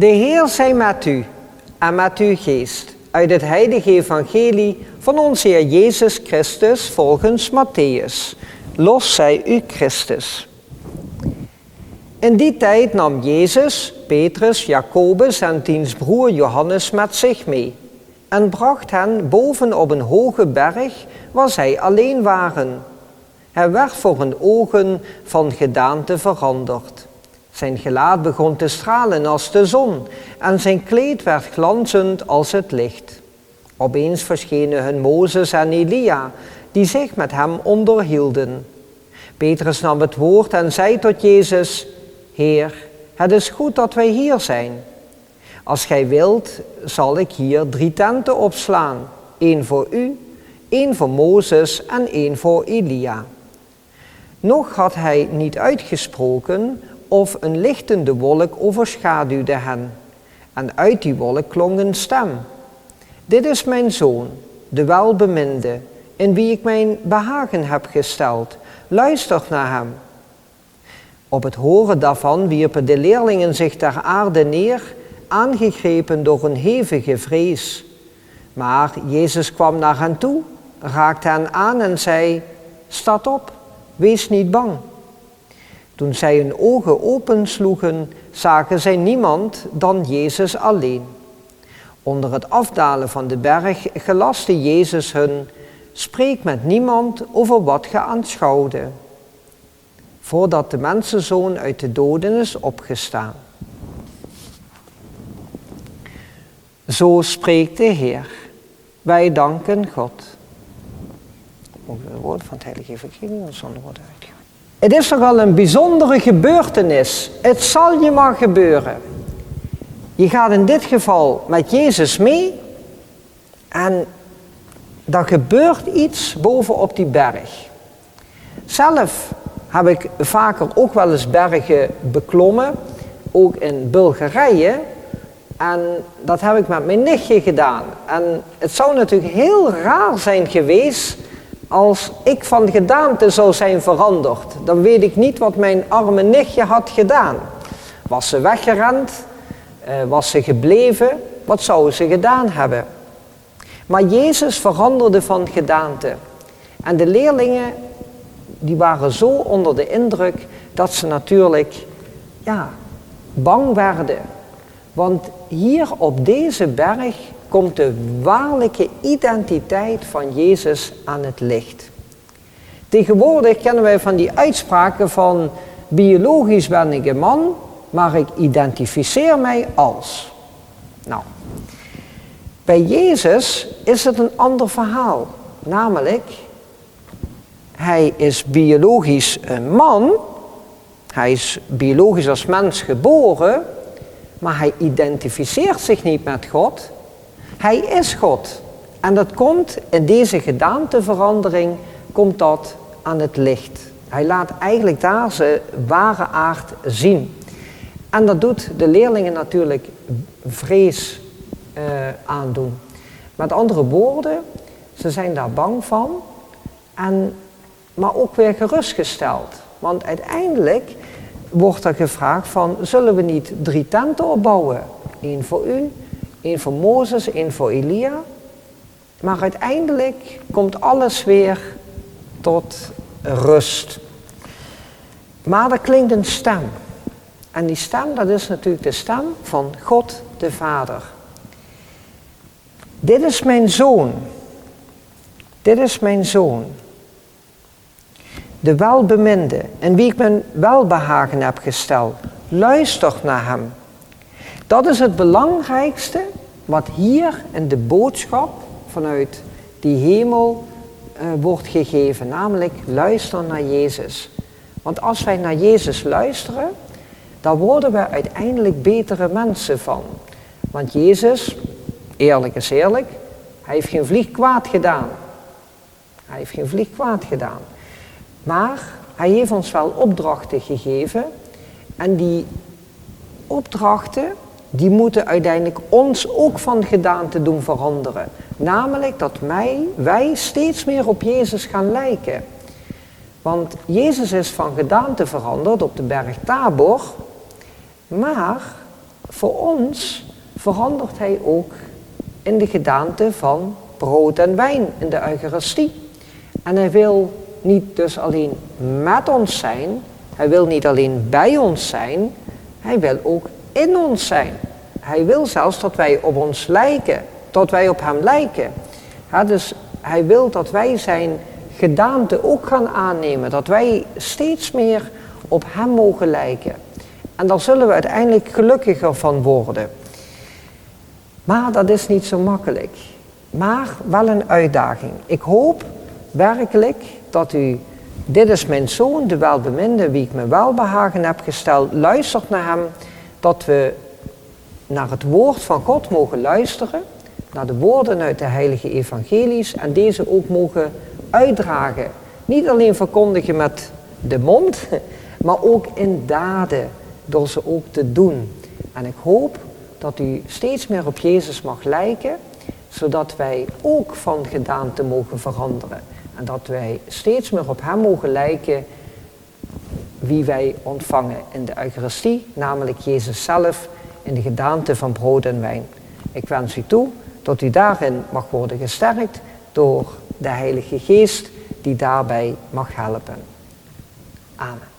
De Heer zij met u en met uw geest. Uit het heilige evangelie van onze Heer Jezus Christus volgens Matthäus. Los zij u Christus. In die tijd nam Jezus, Petrus, Jacobus en diens broer Johannes met zich mee en bracht hen boven op een hoge berg waar zij alleen waren. Hij werd voor hun ogen van gedaante veranderd. Zijn gelaat begon te stralen als de zon en zijn kleed werd glanzend als het licht. Opeens verschenen hun Mozes en Elia, die zich met hem onderhielden. Petrus nam het woord en zei tot Jezus: Heer, het is goed dat wij hier zijn. Als gij wilt, zal ik hier 3 tenten opslaan. 1 voor u, 1 voor Mozes en 1 voor Elia. Nog had hij niet uitgesproken of een lichtende wolk overschaduwde hen. En uit die wolk klonk een stem. Dit is mijn zoon, de welbeminde, in wie ik mijn behagen heb gesteld. Luister naar hem. Op het horen daarvan wierpen de leerlingen zich ter aarde neer, aangegrepen door een hevige vrees. Maar Jezus kwam naar hen toe, raakte hen aan en zei: Staat op, wees niet bang. Toen zij hun ogen opensloegen, zagen zij niemand dan Jezus alleen. Onder het afdalen van de berg gelastte Jezus hun: Spreek met niemand over wat ge aanschouwde, voordat de mensenzoon uit de doden is opgestaan. Zo spreekt de Heer. Wij danken God. Mogen we de woorden van het heilige evangelie zonder woorden uitgaan. Het is toch wel een bijzondere gebeurtenis. Het zal je maar gebeuren. Je gaat in dit geval met Jezus mee en er gebeurt iets boven op die berg. Zelf heb ik vaker ook wel eens bergen beklommen, ook in Bulgarije. En dat heb ik met mijn nichtje gedaan. En het zou natuurlijk heel raar zijn geweest als ik van gedaante zou zijn veranderd. Dan weet ik niet wat mijn arme nichtje had gedaan. Was ze weggerend? Was ze gebleven? Wat zou ze gedaan hebben? Maar Jezus veranderde van gedaante. En de leerlingen die waren zo onder de indruk dat ze natuurlijk bang werden. Want hier op deze berg komt de waarlijke identiteit van Jezus aan het licht. Tegenwoordig kennen wij van die uitspraken van: biologisch ben ik een man, maar ik identificeer mij als. Nou, bij Jezus is het een ander verhaal. Namelijk, hij is biologisch een man, hij is biologisch als mens geboren, maar hij identificeert zich niet met God. Hij is God. En dat komt in deze gedaanteverandering, komt dat aan het licht. Hij laat eigenlijk daar zijn ware aard zien. En dat doet de leerlingen natuurlijk vrees aandoen. Met andere woorden, ze zijn daar bang van, maar ook weer gerustgesteld. Want uiteindelijk wordt er gevraagd van: zullen we niet 3 tenten opbouwen? 1 voor u, 1 voor Mozes, 1 voor Elia. Maar uiteindelijk komt alles weer tot rust. Maar er klinkt een stem. En die stem, dat is natuurlijk de stem van God de Vader. Dit is mijn zoon. Dit is mijn zoon. De welbeminde, in wie ik mijn welbehagen heb gesteld. Luister naar hem. Dat is het belangrijkste wat hier in de boodschap vanuit die hemel wordt gegeven. Namelijk, luister naar Jezus. Want als wij naar Jezus luisteren, dan worden we uiteindelijk betere mensen van. Want Jezus, eerlijk is eerlijk, hij heeft geen vlieg kwaad gedaan. Hij heeft geen vlieg kwaad gedaan. Maar hij heeft ons wel opdrachten gegeven. En die opdrachten, die moeten uiteindelijk ons ook van gedaante doen veranderen. Namelijk dat wij steeds meer op Jezus gaan lijken. Want Jezus is van gedaante veranderd op de berg Tabor. Maar voor ons verandert hij ook in de gedaante van brood en wijn in de Eucharistie. En hij wil niet dus alleen met ons zijn, hij wil niet alleen bij ons zijn, hij wil ook in ons zijn. Hij wil zelfs dat wij op ons lijken, dat wij op hem lijken. Ja, dus hij wil dat wij zijn gedaante ook gaan aannemen, dat wij steeds meer op hem mogen lijken. En daar zullen we uiteindelijk gelukkiger van worden. Maar dat is niet zo makkelijk. Maar wel een uitdaging. Ik hoop werkelijk dat u, dit is mijn zoon, de welbeminde, wie ik me welbehagen heb gesteld, luistert naar hem, dat we naar het woord van God mogen luisteren, naar de woorden uit de heilige evangelies en deze ook mogen uitdragen. Niet alleen verkondigen met de mond, maar ook in daden, door ze ook te doen. En ik hoop dat u steeds meer op Jezus mag lijken, zodat wij ook van gedaante mogen veranderen. En dat wij steeds meer op hem mogen lijken wie wij ontvangen in de Eucharistie, namelijk Jezus zelf in de gedaante van brood en wijn. Ik wens u toe dat u daarin mag worden gesterkt door de Heilige Geest die daarbij mag helpen. Amen.